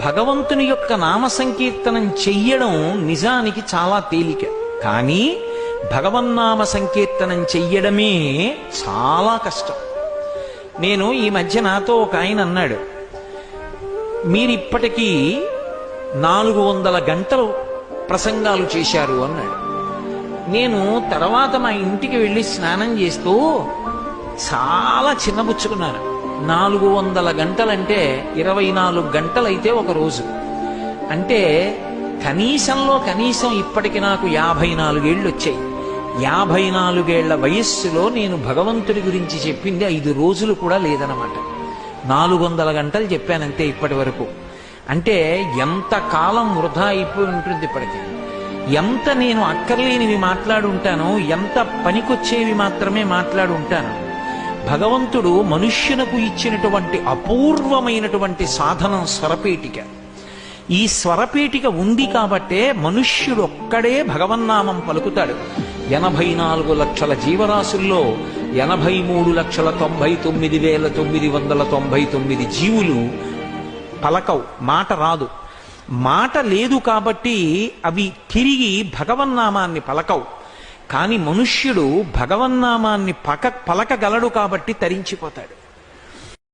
భగవంతుని యొక్క నామ సంకీర్తనం చెయ్యడం నిజానికి చాలా తేలిక, కానీ భగవన్నామ సంకీర్తనం చెయ్యడమే చాలా కష్టం. నేను ఈ మధ్య నాతో ఒక ఆయన అన్నాడు, మీరిప్పటికీ 400 గంటలు ప్రసంగాలు చేశారు అన్నాడు. నేను తర్వాత మా ఇంటికి వెళ్ళి స్నానం చేస్తూ చాలా చిన్నబుచ్చుకున్నాను. 400 గంటలంటే 24 గంటలైతే ఒక రోజు. అంటే కనీసంలో కనీసం ఇప్పటికి నాకు 54 ఏళ్ళు వచ్చాయి. 54 ఏళ్ల వయస్సులో నేను భగవంతుడి గురించి చెప్పింది 5 రోజులు కూడా లేదనమాట. 400 గంటలు చెప్పానంతే ఇప్పటి వరకు. అంటే ఎంత కాలం వృధా అయిపోయి ఉంటుంది ఇప్పటికీ. ఎంత నేను అక్కర్లేనివి మాట్లాడుంటానో, ఎంత పనికొచ్చేవి మాత్రమే మాట్లాడుంటాను. భగవంతుడు మనుష్యునకు ఇచ్చినటువంటి అపూర్వమైనటువంటి సాధనం స్వరపేటిక. ఈ స్వరపేటిక ఉంది కాబట్టే మనుష్యుడు ఒక్కడే భగవన్నామం పలుకుతాడు. 84 లక్షల జీవరాశుల్లో 83,99,999 జీవులు పలకవు, మాట రాదు. మాట లేదు కాబట్టి అవి తిరిగి భగవన్నామాన్ని పలకవు. కాని మనుష్యుడు భగవన్నామాన్ని పలకగలడు కాబట్టి తరించిపోతాడు.